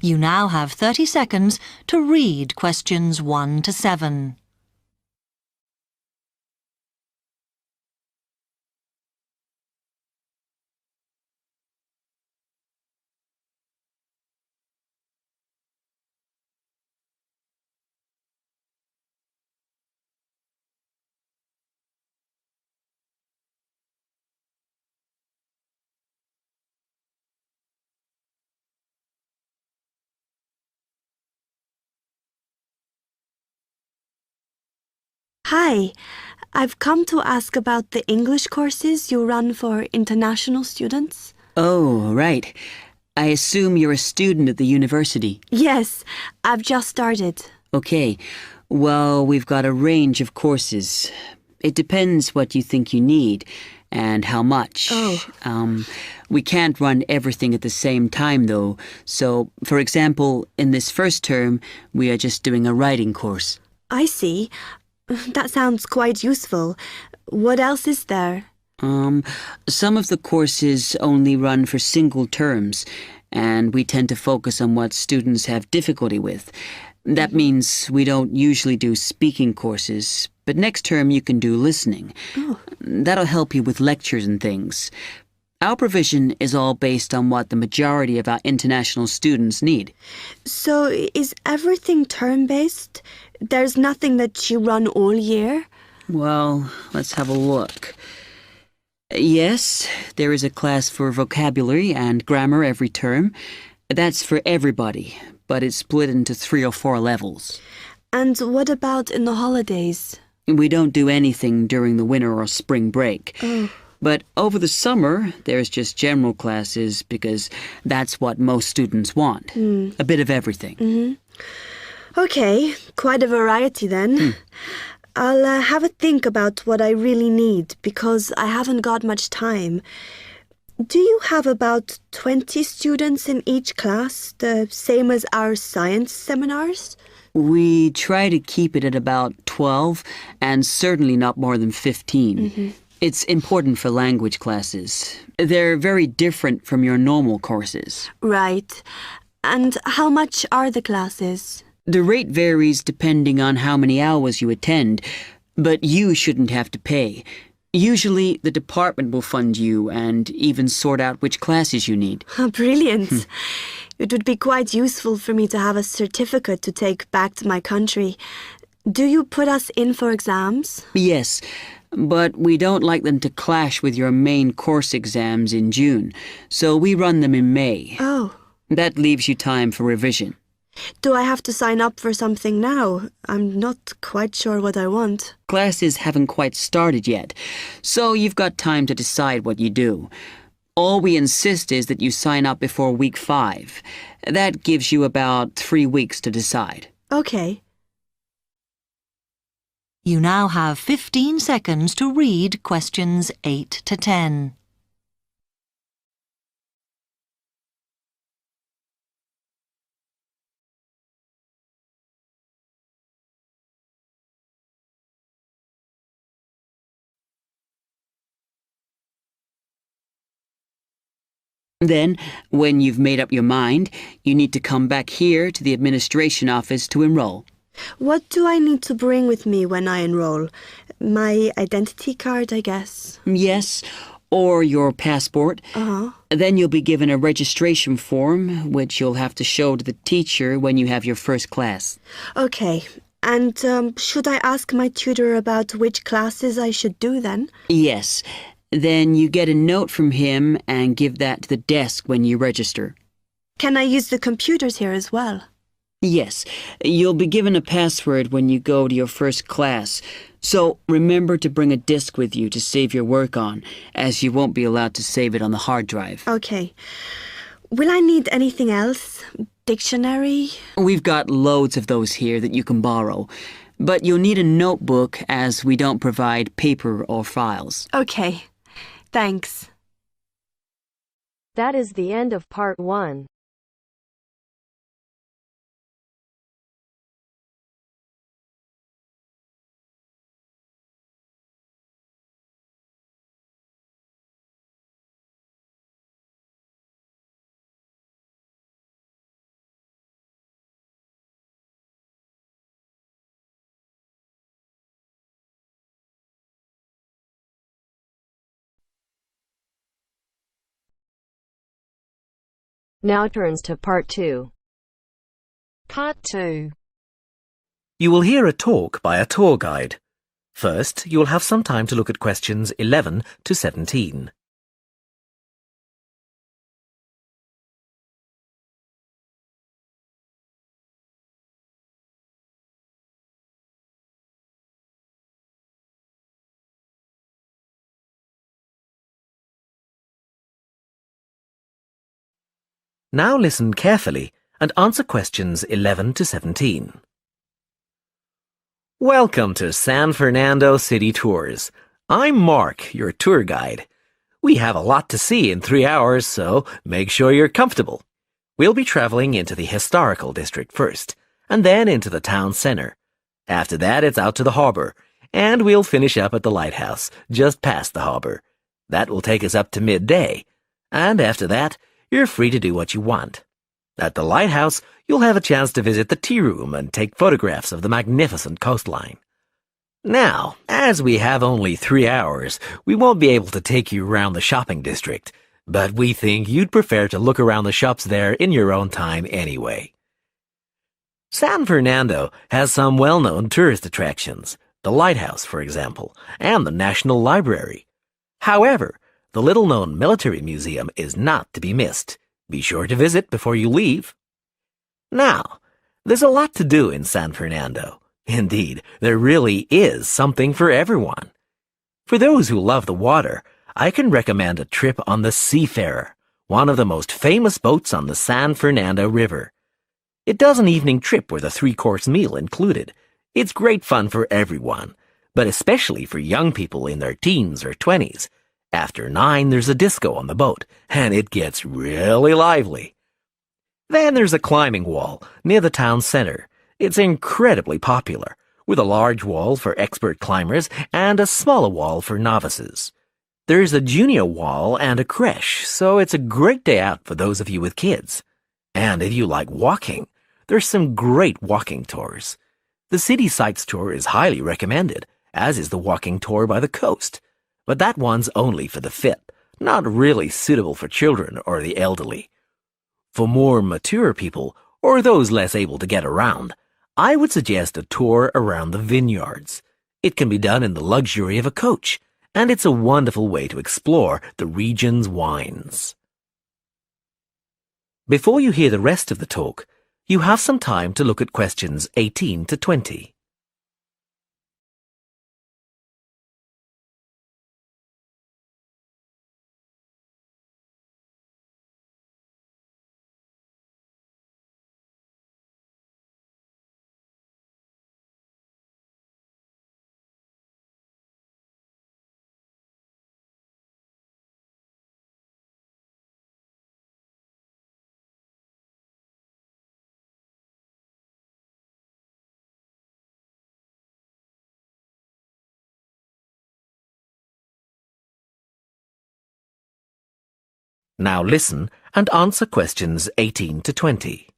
You now have 30 seconds to read questions 1 to 7. Hi, I've come to ask about the English courses you run for international students. Oh, right. I assume you're a student at the university. Yes, I've just started. Okay. Well, we've got a range of courses. It depends what you think you need and how much. Oh. We can't run everything at the same time, though. So, for example, in this first term, we are just doing a writing course. I see. That sounds quite useful. What else is there? Some of the courses only run for single terms, and we tend to focus on what students have difficulty with. That means we don't usually do speaking courses, but next term you can do listening. Oh. That'll help you with lectures and things. Our provision is all based on what the majority of our international students need. So is everything term-based? There's nothing that you run all year? Well, let's have a look. Yes, there is a class for vocabulary and grammar every term. That's for everybody, but it's split into 3 or 4 levels. And what about in the holidays? We don't do anything during the winter or spring break. Oh. But over the summer, there's just general classes because that's what most students want. A bit of everything. Okay, quite a variety then. I'll have a think about what I really need because I haven't got much time. Do you have about 20 students in each class, the same as our science seminars? We try to keep it at about 12 and certainly not more than 15. It's important for language classes. They're very different from your normal courses. Right. And how much are the classes? The rate varies depending on how many hours you attend, but you shouldn't have to pay. Usually, the department will fund you and even sort out which classes you need. Brilliant. It would be quite useful for me to have a certificate to take back to my country. Do you put us in for exams? Yes, but we don't like them to clash with your main course exams in June, so we run them in May. Oh. That leaves you time for revision. Do I have to sign up for something now? I'm not quite sure what I want. Classes haven't quite started yet, so you've got time to decide what you do. All we insist is that you sign up before week 5. That gives you about 3 weeks to decide. Okay. You now have 15 seconds to read questions 8 to 10. Then, when you've made up your mind, you need to come back here to the administration office to enroll. What do I need to bring with me when I enroll? My identity card, I guess. Yes, or your passport. Uh-huh. Then you'll be given a registration form, which you'll have to show to the teacher when you have your first class. Okay. And should I ask my tutor about which classes I should do then? Yes. Then you get a note from him and give that to the desk when you register. Can I use the computers here as well? Yes. You'll be given a password when you go to your first class. So remember to bring a disk with you to save your work on, as you won't be allowed to save it on the hard drive. Okay. Will I need anything else? Dictionary? We've got loads of those here that you can borrow. But you'll need a notebook as we don't provide paper or files. Okay. Thanks. That is the end of part 1. Now turns to Part 2. Part 2. You will hear a talk by a tour guide. First, you will have some time to look at questions 11 to 17. Now listen carefully and answer questions 11 to 17. Welcome to San Fernando City Tours. I'm Mark, your tour guide. We have a lot to see in 3 hours, so make sure you're comfortable. We'll be traveling into the historical district first, and then into the town center. After that, it's out to the harbor, and we'll finish up at the lighthouse, just past the harbor. That will take us up to midday, and after that, you're free to do what you want. At the lighthouse, you'll have a chance to visit the tea room and take photographs of the magnificent coastline. Now, as we have only 3 hours, we won't be able to take you around the shopping district, but we think you'd prefer to look around the shops there in your own time anyway. San Fernando has some well-known tourist attractions, the lighthouse, for example, and the National Library. However, the little-known military museum is not to be missed. Be sure to visit before you leave. Now, there's a lot to do in San Fernando. Indeed, there really is something for everyone. For those who love the water, I can recommend a trip on the Seafarer, one of the most famous boats on the San Fernando River. It does an evening trip with a 3-course meal included. It's great fun for everyone, but especially for young people in their teens or 20s. After 9, there's a disco on the boat, and it gets really lively. Then there's a climbing wall near the town center. It's incredibly popular, with a large wall for expert climbers and a smaller wall for novices. There's a junior wall and a creche, so it's a great day out for those of you with kids. And if you like walking, there's some great walking tours. The City Sights tour is highly recommended, as is the walking tour by the coast. But that one's only for the fit, not really suitable for children or the elderly. For more mature people, or those less able to get around, I would suggest a tour around the vineyards. It can be done in the luxury of a coach, and it's a wonderful way to explore the region's wines. Before you hear the rest of the talk, you have some time to look at questions 18 to 20. Now listen and answer questions 18 to 20.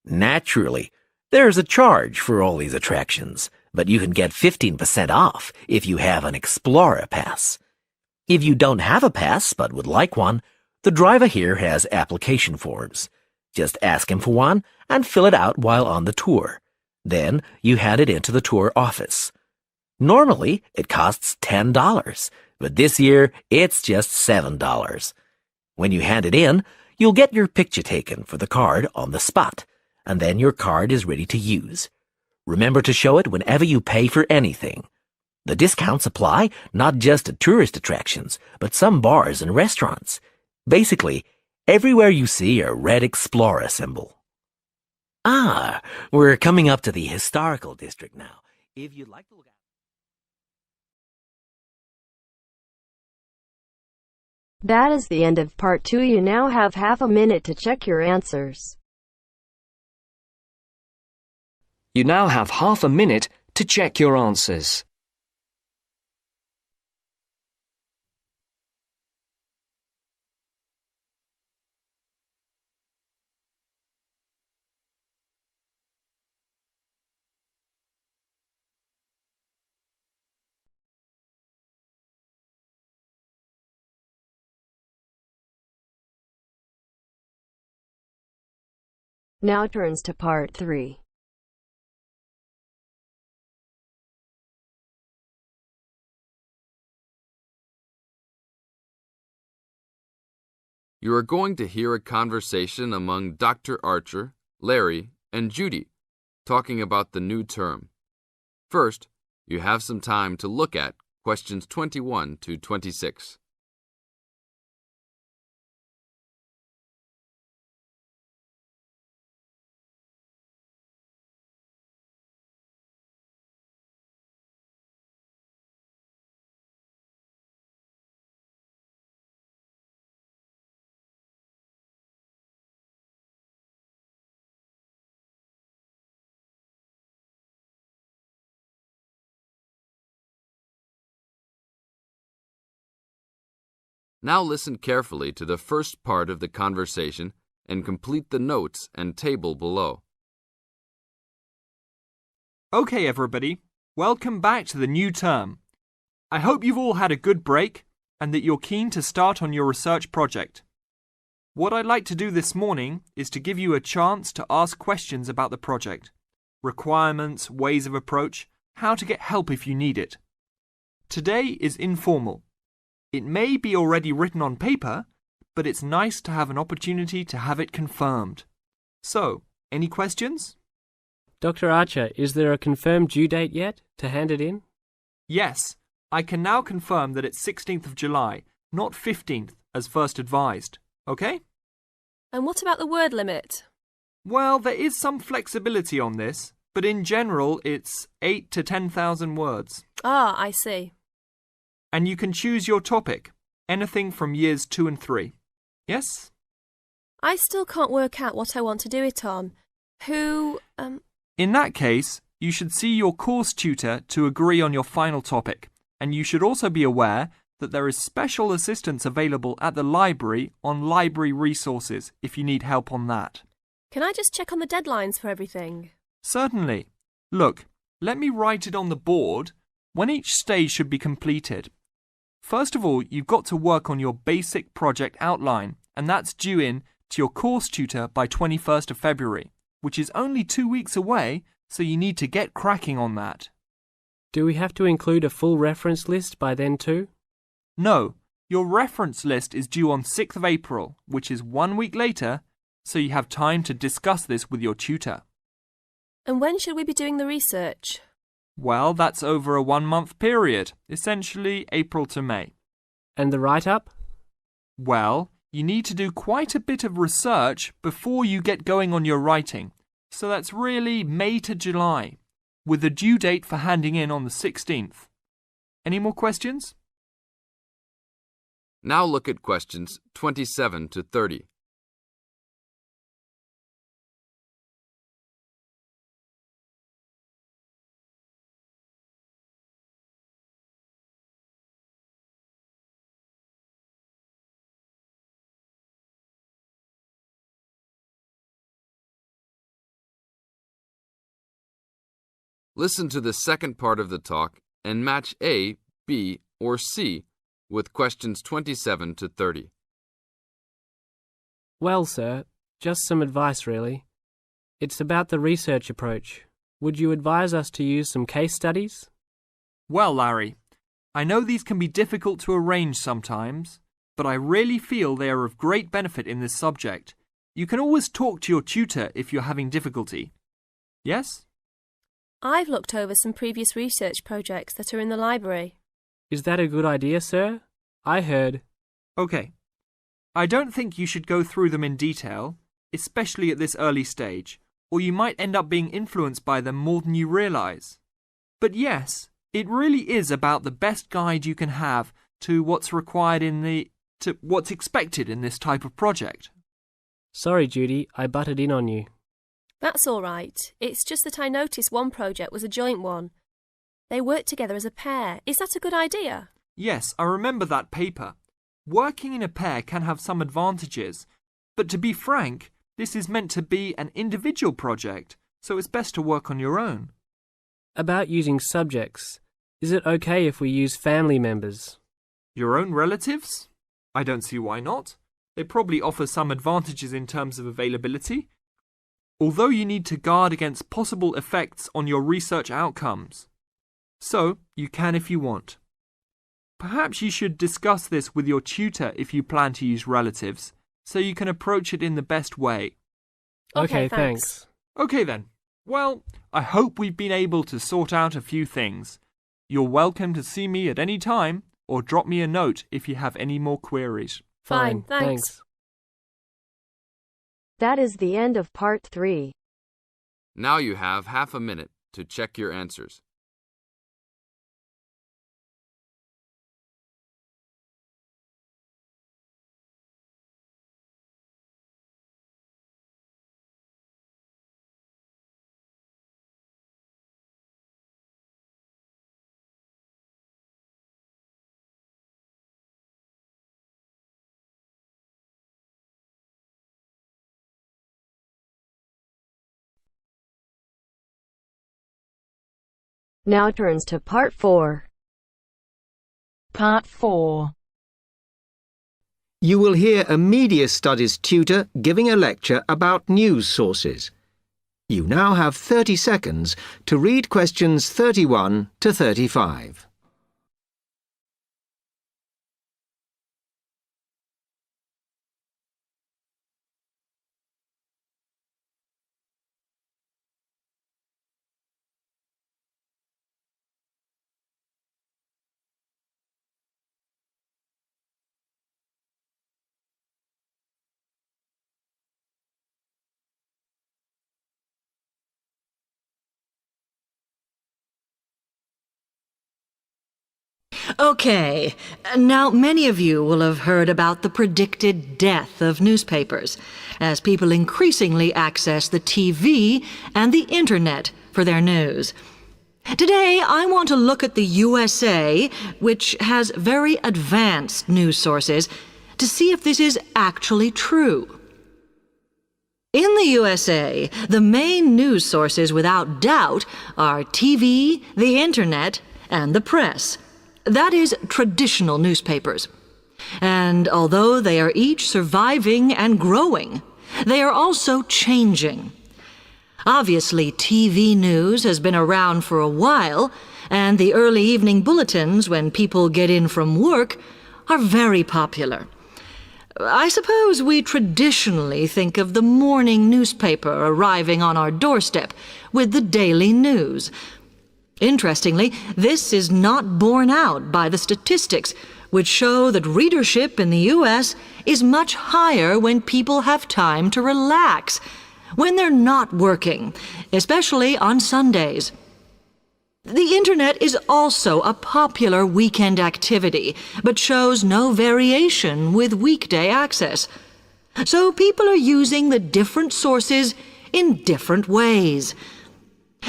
Naturally, there's a charge for all these attractions, but you can get 15% off if you have an Explorer Pass. If you don't have a pass but would like one, the driver here has application forms. Just ask him for one and fill it out while on the tour. Then you hand it into the tour office. Normally, it costs $10, but this year it's just $7. When you hand it in, you'll get your picture taken for the card on the spot, and then your card is ready to use. Remember to show it whenever you pay for anything. The discounts apply not just to tourist attractions, but some bars and restaurants. Basically, everywhere you see a red Explorer symbol. We're coming up to the historical district now. If you'd like to look at That is the end of Part 2. You now have half a minute to check your answers. You now have half a minute to check your answers. Now turns to part 3. You are going to hear a conversation among Dr. Archer, Larry, and Judy, talking about the new term. First, you have some time to look at questions 21 to 26. Now listen carefully to the first part of the conversation and complete the notes and table below. Okay, everybody, welcome back to the new term. I hope you've all had a good break and that you're keen to start on your research project. What I'd like to do this morning is to give you a chance to ask questions about the project, requirements, ways of approach, how to get help if you need it. Today is informal. It may be already written on paper, but it's nice to have an opportunity to have it confirmed. So, any questions? Dr. Archer, is there a confirmed due date yet to hand it in? Yes, I can now confirm that it's 16th of July, not 15th as first advised. Okay? And what about the word limit? Well, there is some flexibility on this, but in general it's 8 to 10,000 words. Ah, I see. And you can choose your topic, anything from years 2 and 3. Yes? I still can't work out what I want to do it on. In that case, you should see your course tutor to agree on your final topic, and you should also be aware that there is special assistance available at the library on library resources if you need help on that. Can I just check on the deadlines for everything? Certainly. Look, let me write it on the board when each stage should be completed. First of all, you've got to work on your basic project outline, and that's due in to your course tutor by 21st of February, which is only 2 weeks away, so you need to get cracking on that. Do we have to include a full reference list by then too? No, your reference list is due on 6th of April, which is 1 week later, so you have time to discuss this with your tutor. And when should we be doing the research? Well, that's over a 1-month period, essentially April to May. And the write-up? Well, you need to do quite a bit of research before you get going on your writing, so that's really May to July, with the due date for handing in on the 16th. Any more questions? Now look at questions 27 to 30. Listen to the second part of the talk and match A, B, or C with questions 27 to 30. Well, sir, just some advice really. It's about the research approach. Would you advise us to use some case studies? Well, Larry, I know these can be difficult to arrange sometimes, but I really feel they are of great benefit in this subject. You can always talk to your tutor if you're having difficulty. Yes? I've looked over some previous research projects that are in the library. Is that a good idea, sir? I heard. Okay. I don't think you should go through them in detail, especially at this early stage, or you might end up being influenced by them more than you realise. But yes, it really is about the best guide you can have to what's required to what's expected in this type of project. Sorry, Judy, I butted in on you. That's all right. It's just that I noticed one project was a joint one. They worked together as a pair. Is that a good idea? Yes, I remember that paper. Working in a pair can have some advantages, but to be frank, this is meant to be an individual project, so it's best to work on your own. About using subjects, is it okay if we use family members? Your own relatives? I don't see why not. They probably offer some advantages in terms of availability. although you need to guard against possible effects on your research outcomes. So, you can if you want. Perhaps you should discuss this with your tutor if you plan to use relatives, so you can approach it in the best way. Okay, thanks. Okay then. Well, I hope we've been able to sort out a few things. You're welcome to see me at any time or drop me a note if you have any more queries. Fine, thanks. That is the end of part 3. Now you have half a minute to check your answers. Now turns to part 4. Part 4. You will hear a media studies tutor giving a lecture about news sources. You now have 30 seconds to read questions 31 to 35. Okay, now many of you will have heard about the predicted death of newspapers, as people increasingly access the TV and the Internet for their news. Today, I want to look at the USA, which has very advanced news sources, to see if this is actually true. In the USA, the main news sources without doubt are TV, the Internet, and the press. That is, traditional newspapers. And although they are each surviving and growing, they are also changing. Obviously, TV news has been around for a while, and the early evening bulletins, when people get in from work, are very popular. I suppose we traditionally think of the morning newspaper arriving on our doorstep with the daily news. Interestingly, this is not borne out by the statistics, which show that readership in the U.S. is much higher when people have time to relax, when they're not working, especially on Sundays. The Internet is also a popular weekend activity, but shows no variation with weekday access. So people are using the different sources in different ways.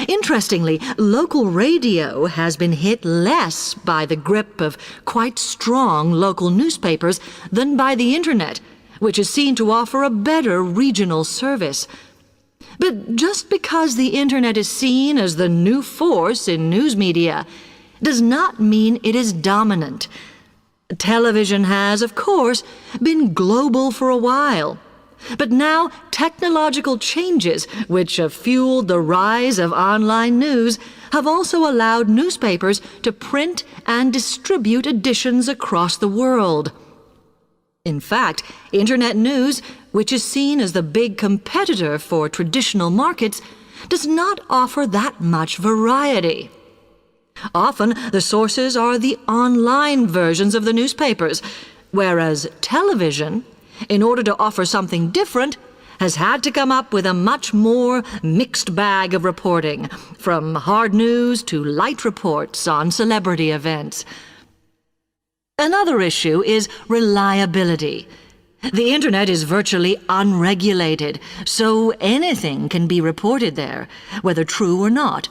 Interestingly, local radio has been hit less by the grip of quite strong local newspapers than by the Internet, which is seen to offer a better regional service. But just because the Internet is seen as the new force in news media does not mean it is dominant. Television has, of course, been global for a while. But now technological changes, which have fueled the rise of online news, have also allowed newspapers to print and distribute editions across the world. In fact, Internet news, which is seen as the big competitor for traditional markets, does not offer that much variety. Often, the sources are the online versions of the newspapers, whereas television, in order to offer something different, has had to come up with a much more mixed bag of reporting, from hard news to light reports on celebrity events. Another issue is reliability. The Internet is virtually unregulated, so anything can be reported there, whether true or not.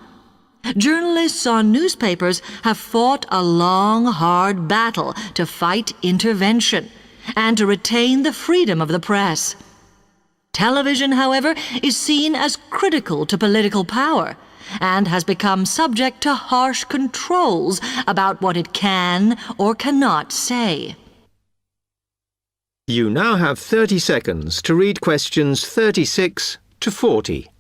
Journalists on newspapers have fought a long, hard battle to fight intervention and to retain the freedom of the press. Television, however, is seen as critical to political power and has become subject to harsh controls about what it can or cannot say. You now have 30 seconds to read questions 36 to 40.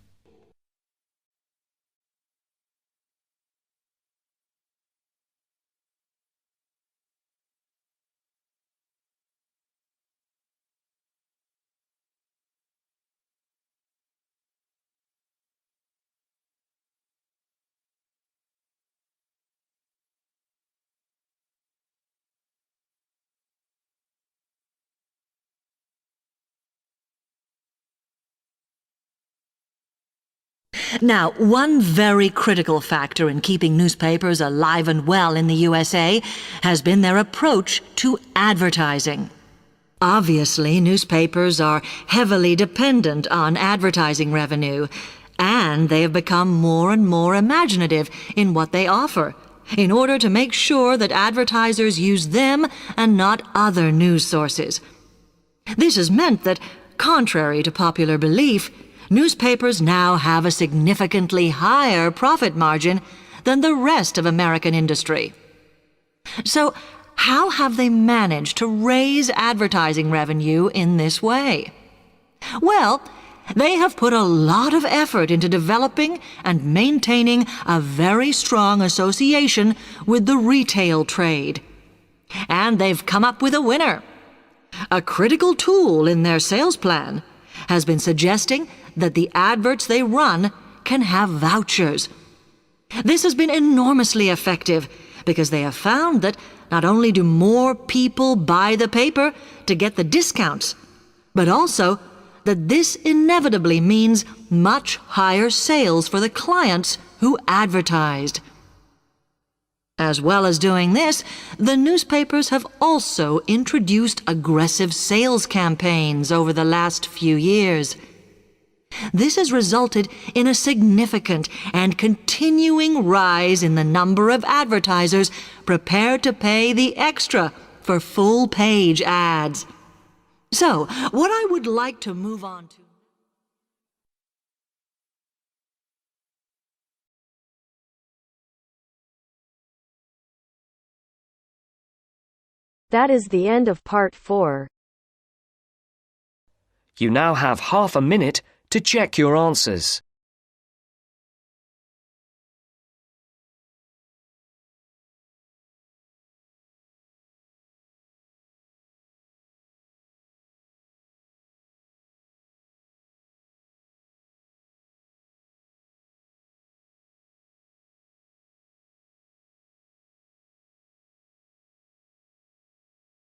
Now, one very critical factor in keeping newspapers alive and well in the USA has been their approach to advertising. Obviously, newspapers are heavily dependent on advertising revenue, and they have become more and more imaginative in what they offer, in order to make sure that advertisers use them and not other news sources. This has meant that, contrary to popular belief, newspapers now have a significantly higher profit margin than the rest of American industry. So, how have they managed to raise advertising revenue in this way? Well, they have put a lot of effort into developing and maintaining a very strong association with the retail trade. And they've come up with a winner. A critical tool in their sales plan has been suggesting that the adverts they run can have vouchers. This has been enormously effective because they have found that not only do more people buy the paper to get the discounts, but also that this inevitably means much higher sales for the clients who advertised. As well as doing this, the newspapers have also introduced aggressive sales campaigns over the last few years. This has resulted in a significant and continuing rise in the number of advertisers prepared to pay the extra for full-page ads. So, what I would like to move on to... That is the end of part 4. You now have half a minute to check your answers.